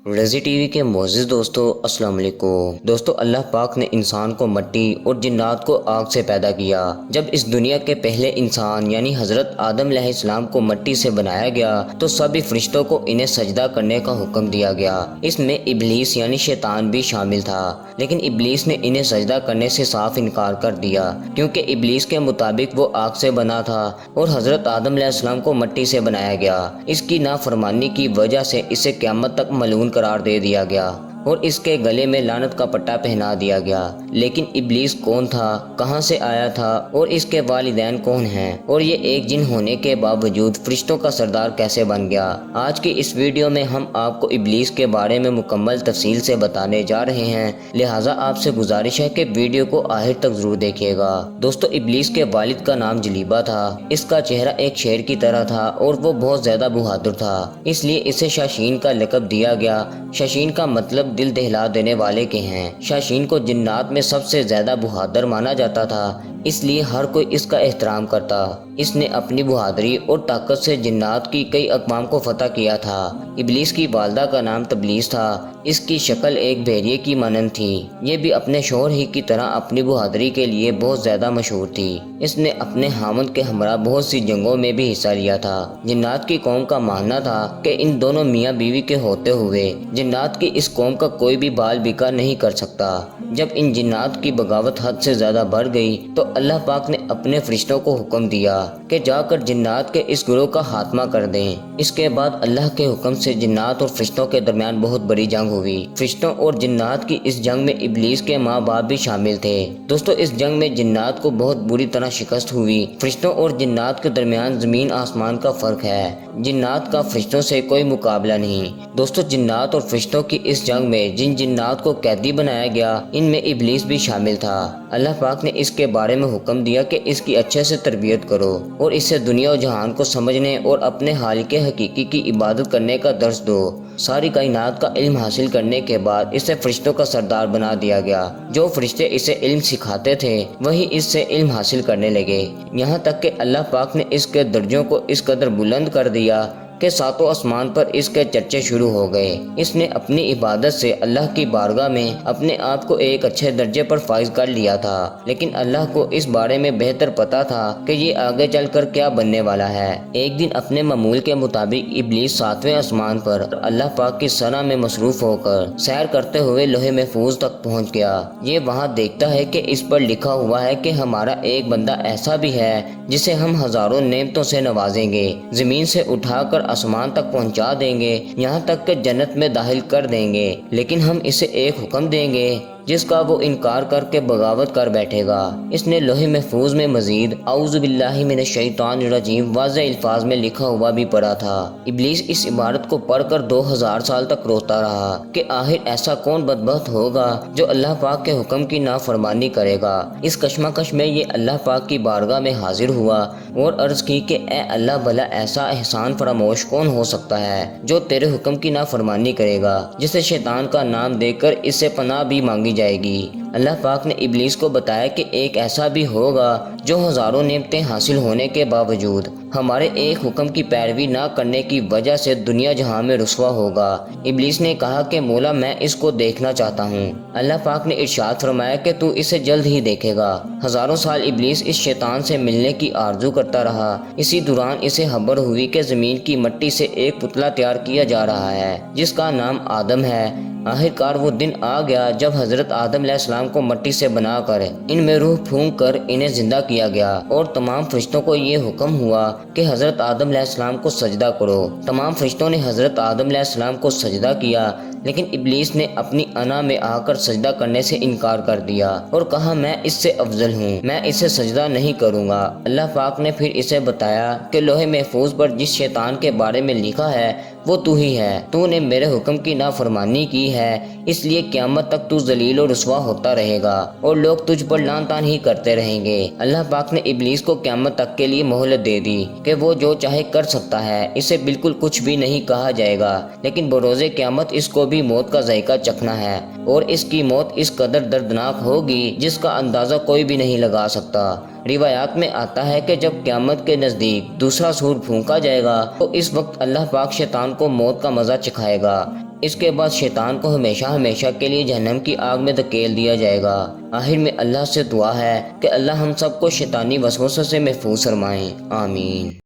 رضی T V کے معزز دوستو السلام علیکم دوستو، اللہ پاک نے انسان کو مٹی اور جنات کو آگ سے پیدا کیا۔ جب اس دنیا کے پہلے انسان یعنی حضرت آدم علیہ السلام کو مٹی سے بنایا گیا تو سبھی فرشتوں کو انہیں سجدہ کرنے کا حکم دیا گیا۔ اس میں ابلیس یعنی شیطان بھی شامل تھا، لیکن ابلیس نے انہیں سجدہ کرنے سے صاف انکار کر دیا، کیونکہ ابلیس کے مطابق وہ آگ سے بنا تھا اور حضرت آدم علیہ السلام کو مٹی سے بنایا گیا۔ اس کی نافرمانی کی وجہ سے اسے قیامت تک ملعون قرار دے دیا گیا اور اس کے گلے میں لعنت کا پٹا پہنا دیا گیا۔ لیکن ابلیس کون تھا، کہاں سے آیا تھا اور اس کے والدین کون ہیں، اور یہ ایک جن ہونے کے باوجود فرشتوں کا سردار کیسے بن گیا؟ آج کی اس ویڈیو میں ہم آپ کو ابلیس کے بارے میں مکمل تفصیل سے بتانے جا رہے ہیں، لہٰذا آپ سے گزارش ہے کہ ویڈیو کو آخر تک ضرور دیکھیے گا۔ دوستو، ابلیس کے والد کا نام جلیبہ تھا۔ اس کا چہرہ ایک شیر کی طرح تھا اور وہ بہت زیادہ بہادر تھا، اس لیے اسے شاشین کا لقب دیا گیا۔ شاشین کا مطلب دل دہلا دینے والے کے ہیں۔ شاشین کو جنات میں سب سے زیادہ بہادر مانا جاتا تھا، اس لیے ہر کوئی اس کا احترام کرتا۔ اس نے اپنی بہادری اور طاقت سے جنات کی کئی اقوام کو فتح کیا تھا۔ ابلیس کی والدہ کا نام تبلیس تھا۔ اس کی شکل ایک بھیڑیے کی مانند تھی۔ یہ بھی اپنے شوہر ہی کی طرح اپنی بہادری کے لیے بہت زیادہ مشہور تھی۔ اس نے اپنے خاوند کے ہمراہ بہت سی جنگوں میں بھی حصہ لیا تھا۔ جنات کی قوم کا ماننا تھا کہ ان دونوں میاں بیوی کے ہوتے ہوئے جنات کی اس قوم کا کوئی بھی بال بیکا نہیں کر سکتا۔ جب ان جنات کی بغاوت حد سے زیادہ بڑھ گئی تو اللہ پاک نے اپنے فرشتوں کو حکم دیا کہ جا کر جنات کے اس گروہ کا خاتمہ کر دیں۔ اس کے بعد اللہ کے حکم سے جنات اور فرشتوں کے درمیان بہت بڑی جنگ ہوئی۔ فرشتوں اور جنات کی اس جنگ میں ابلیس کے ماں باپ بھی شامل تھے۔ دوستو، اس جنگ میں جنات کو بہت بری طرح شکست ہوئی۔ فرشتوں اور جنات کے درمیان زمین آسمان کا فرق ہے۔ جنات کا فرشتوں سے کوئی مقابلہ نہیں۔ دوستو، جنات اور فرشتوں کی اس جنگ میں جن جنات کو قیدی بنایا گیا ان میں ابلیس بھی شامل تھا۔ اللہ پاک نے اس کے بارے میں حکم دیا کہ اس کی اچھے سے تربیت کرو اور اسے دنیا و جہان کو سمجھنے اور اپنے خالق حقیقی کی عبادت کرنے کا درس دو۔ ساری کائنات کا علم حاصل کرنے کے بعد اسے فرشتوں کا سردار بنا دیا گیا۔ جو فرشتے اسے علم سکھاتے تھے وہی اس سے علم حاصل کرنے لگے، یہاں تک کہ اللہ پاک نے اس کے درجوں کو اس قدر بلند کر دیا کہ ساتوں آسمان پر اس کے چرچے شروع ہو گئے۔ اس نے اپنی عبادت سے اللہ کی بارگاہ میں اپنے آپ کو ایک اچھے درجے پر فائز کر لیا تھا، لیکن اللہ کو اس بارے میں بہتر پتا تھا کہ یہ آگے چل کر کیا بننے والا ہے۔ ایک دن اپنے معمول کے مطابق ابلیس ساتویں آسمان پر اللہ پاک کی ثنا میں مصروف ہو کر سیر کرتے ہوئے لوح محفوظ تک پہنچ گیا۔ یہ وہاں دیکھتا ہے کہ اس پر لکھا ہوا ہے کہ ہمارا ایک بندہ ایسا بھی ہے جسے ہم ہزاروں نعمتوں سے نوازیں گے، زمین سے اٹھا کر آسمان تک پہنچا دیں گے، یہاں تک کہ جنت میں داخل کر دیں گے، لیکن ہم اسے ایک حکم دیں گے جس کا وہ انکار کر کے بغاوت کر بیٹھے گا۔ اس نے لوح محفوظ میں مزید اعوذ باللہ من الشیطان الرجیم واضح الفاظ میں لکھا ہوا بھی پڑھا تھا۔ ابلیس اس عبارت کو پڑھ کر 2000 سال تک روتا رہا کہ آخر ایسا کون بدبخت ہوگا جو اللہ پاک کے حکم کی نافرمانی کرے گا۔ اس کشمکش میں یہ اللہ پاک کی بارگاہ میں حاضر ہوا اور عرض کی کہ اے اللہ، بھلا ایسا احسان فراموش کون ہو سکتا ہے جو تیرے حکم کی نافرمانی کرے گا، جسے شیطان کا نام دے کر اس سے پناہ بھی مانگی جائے گی۔ اللہ پاک نے ابلیس کو بتایا کہ ایک ایسا بھی ہوگا جو ہزاروں نعمتیں حاصل ہونے کے باوجود ہمارے ایک حکم کی پیروی نہ کرنے کی وجہ سے دنیا جہاں میں رسوا ہوگا۔ ابلیس نے کہا کہ مولا، میں اس کو دیکھنا چاہتا ہوں۔ اللہ پاک نے ارشاد فرمایا کہ تو اسے جلد ہی دیکھے گا۔ ہزاروں سال ابلیس اس شیطان سے ملنے کی آرزو کرتا رہا۔ اسی دوران اسے خبر ہوئی کہ زمین کی مٹی سے ایک پتلا تیار کیا جا رہا ہے جس کا نام آدم ہے۔ آخرکار وہ دن آ گیا جب حضرت آدم علیہ السلام کو مٹی سے بنا کر ان میں روح پھونک کر انہیں زندہ کیا گیا اور تمام فرشتوں کو یہ حکم ہوا کہ حضرت آدم علیہ السلام کو سجدہ کرو۔ تمام فرشتوں نے حضرت آدم علیہ السلام کو سجدہ کیا، لیکن ابلیس نے اپنی انا میں آ کر سجدہ کرنے سے انکار کر دیا اور کہا میں اس سے افضل ہوں، میں اسے سجدہ نہیں کروں گا۔ اللہ پاک نے پھر اسے بتایا کہ لوح محفوظ پر جس شیطان کے بارے میں لکھا ہے وہ تو ہی ہے۔ تو نے میرے حکم کی نافرمانی کی ہے، اس لیے قیامت تک تو ذلیل و رسوا ہوتا رہے گا اور لوگ تجھ پر لعن طعن ہی کرتے رہیں گے۔ اللہ پاک نے ابلیس کو قیامت تک کے لیے مہلت دے دی کہ وہ جو چاہے کر سکتا ہے، اسے بالکل کچھ بھی نہیں کہا جائے گا، لیکن بروز قیامت اس کو بھی موت کا ذائقہ چکھنا ہے اور اس کی موت اس قدر دردناک ہوگی جس کا اندازہ کوئی بھی نہیں لگا سکتا۔ روایات میں آتا ہے کہ جب قیامت کے نزدیک دوسرا سور پھونکا جائے گا تو اس وقت اللہ پاک شیطان کو موت کا مزہ چکھائے گا۔ اس کے بعد شیطان کو ہمیشہ ہمیشہ کے لیے جہنم کی آگ میں دھکیل دیا جائے گا۔ آخر میں اللہ سے دعا ہے کہ اللہ ہم سب کو شیطانی وسوسوں سے محفوظ فرمائیں، آمین۔